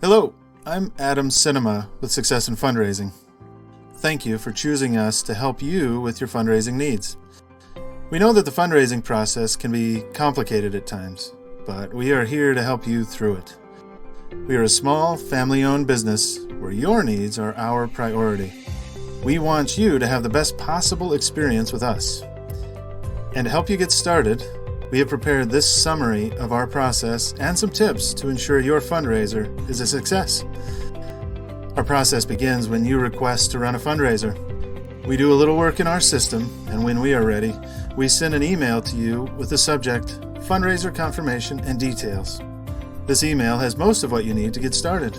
Hello, I'm Adam Cinema with Success in Fundraising. Thank you for choosing us to help you with your fundraising needs. We know that the fundraising process can be complicated at times, but we are here to help you through it. We are a small, family-owned business where your needs are our priority. We want you to have the best possible experience with us. And to help you get started, we have prepared this summary of our process and some tips to ensure your fundraiser is a success. Our process begins when you request to run a fundraiser. We do a little work in our system, and when we are ready, we send an email to you with the subject, fundraiser confirmation and details. This email has most of what you need to get started.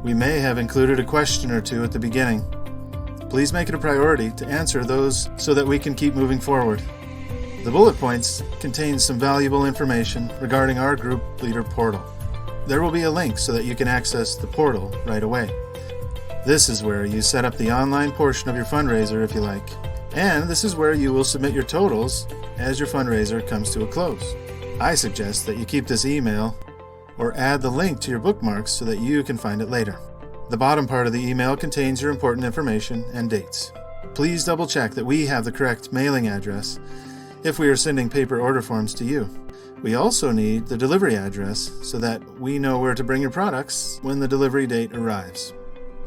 We may have included a question or two at the beginning. Please make it a priority to answer those so that we can keep moving forward. The bullet points contain some valuable information regarding our group leader portal. There will be a link so that you can access the portal right away. This is where you set up the online portion of your fundraiser if you like, and this is where you will submit your totals as your fundraiser comes to a close. I suggest that you keep this email or add the link to your bookmarks so that you can find it later. The bottom part of the email contains your important information and dates. Please double check that we have the correct mailing address if we are sending paper order forms to you. We also need the delivery address so that we know where to bring your products when the delivery date arrives.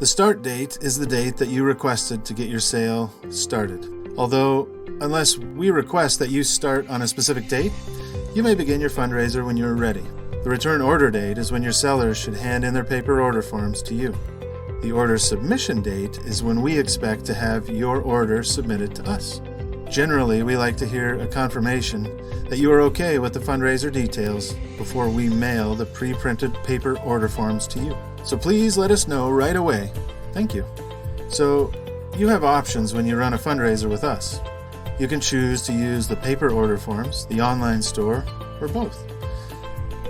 The start date is the date that you requested to get your sale started. Although, unless we request that you start on a specific date, you may begin your fundraiser when you're ready. The return order date is when your sellers should hand in their paper order forms to you. The order submission date is when we expect to have your order submitted to us. Generally, we like to hear a confirmation that you are okay with the fundraiser details before we mail the pre-printed paper order forms to you. So please let us know right away. Thank you. So, you have options when you run a fundraiser with us. You can choose to use the paper order forms, the online store, or both.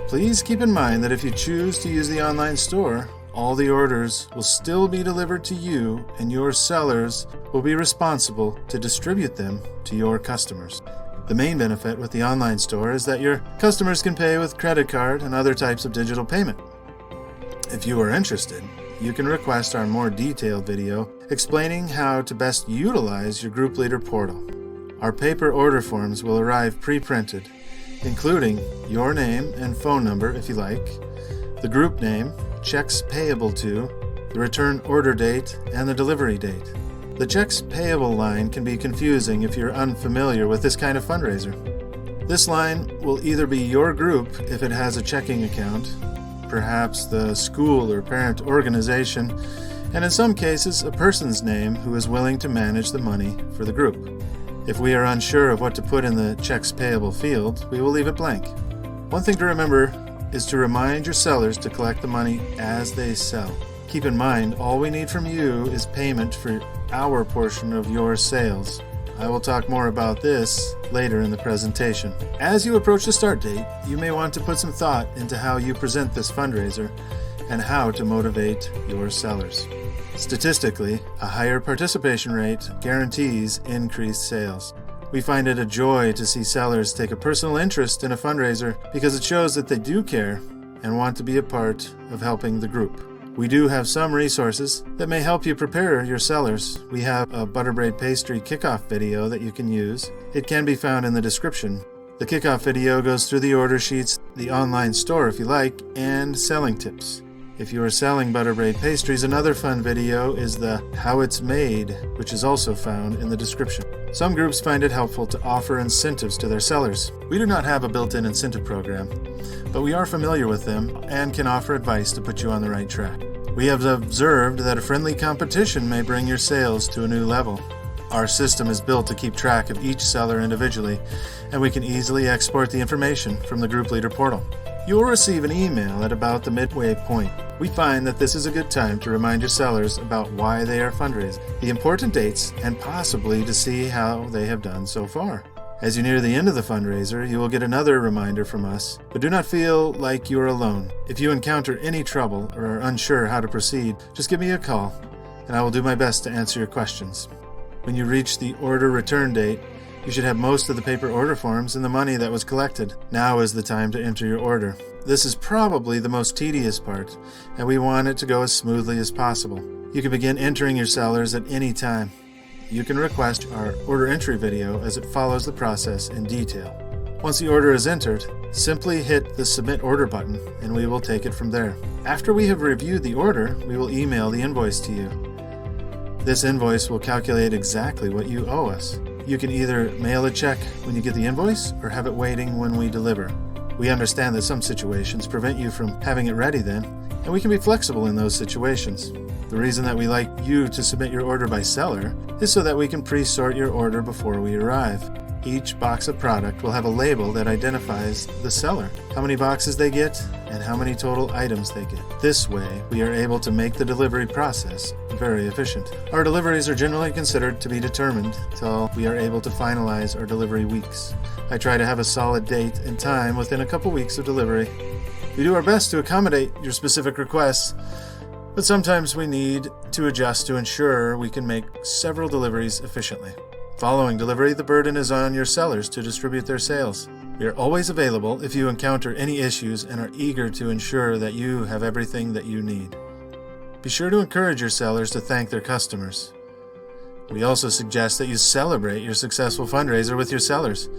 Please keep in mind that if you choose to use the online store, all the orders will still be delivered to you, and your sellers will be responsible to distribute them to your customers. The main benefit with the online store is that your customers can pay with credit card and other types of digital payment. If you are interested, you can request our more detailed video explaining how to best utilize your group leader portal. Our paper order forms will arrive pre-printed, including your name and phone number if you like, the group name, checks payable to, the return order date, and the delivery date. The checks payable line can be confusing if you're unfamiliar with this kind of fundraiser. This line will either be your group if it has a checking account, perhaps the school or parent organization, and in some cases a person's name who is willing to manage the money for the group. If we are unsure of what to put in the checks payable field, we will leave it blank. One thing to remember is to remind your sellers to collect the money as they sell. Keep in mind, all we need from you is payment for our portion of your sales. I will talk more about this later in the presentation. As you approach the start date, you may want to put some thought into how you present this fundraiser and how to motivate your sellers. Statistically, a higher participation rate guarantees increased sales. We find it a joy to see sellers take a personal interest in a fundraiser because it shows that they do care and want to be a part of helping the group. We do have some resources that may help you prepare your sellers. We have a butterbraid pastry kickoff video that you can use. It can be found in the description. The kickoff video goes through the order sheets, the online store if you like, and selling tips. If you are selling butterbraid pastries, another fun video is the How It's Made, which is also found in the description. Some groups find it helpful to offer incentives to their sellers. We do not have a built-in incentive program, but we are familiar with them and can offer advice to put you on the right track. We have observed that a friendly competition may bring your sales to a new level. Our system is built to keep track of each seller individually, and we can easily export the information from the group leader portal. You will receive an email at about the midway point. We find that this is a good time to remind your sellers about why they are fundraising, the important dates, and possibly to see how they have done so far. As you near the end of the fundraiser, you will get another reminder from us, but do not feel like you are alone. If you encounter any trouble or are unsure how to proceed, just give me a call, and I will do my best to answer your questions. When you reach the order return date, you should have most of the paper order forms and the money that was collected. Now is the time to enter your order. This is probably the most tedious part, and we want it to go as smoothly as possible. You can begin entering your sellers at any time. You can request our order entry video as it follows the process in detail. Once the order is entered, simply hit the Submit Order button and we will take it from there. After we have reviewed the order, we will email the invoice to you. This invoice will calculate exactly what you owe us. You can either mail a check when you get the invoice or have it waiting when we deliver. We understand that some situations prevent you from having it ready then, and we can be flexible in those situations. The reason that we like you to submit your order by seller is so that we can pre-sort your order before we arrive. Each box of product will have a label that identifies the seller, how many boxes they get, and how many total items they get. This way, we are able to make the delivery process very efficient. Our deliveries are generally considered to be determined until we are able to finalize our delivery weeks. I try to have a solid date and time within a couple weeks of delivery. We do our best to accommodate your specific requests, but sometimes we need to adjust to ensure we can make several deliveries efficiently. Following delivery, the burden is on your sellers to distribute their sales. We are always available if you encounter any issues and are eager to ensure that you have everything that you need. Be sure to encourage your sellers to thank their customers. We also suggest that you celebrate your successful fundraiser with your sellers,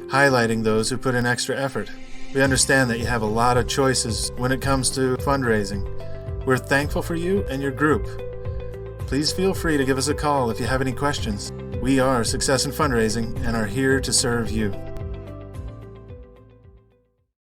highlighting those who put in extra effort. We understand that you have a lot of choices when it comes to fundraising. We're thankful for you and your group. Please feel free to give us a call if you have any questions. We are Success in Fundraising and are here to serve you.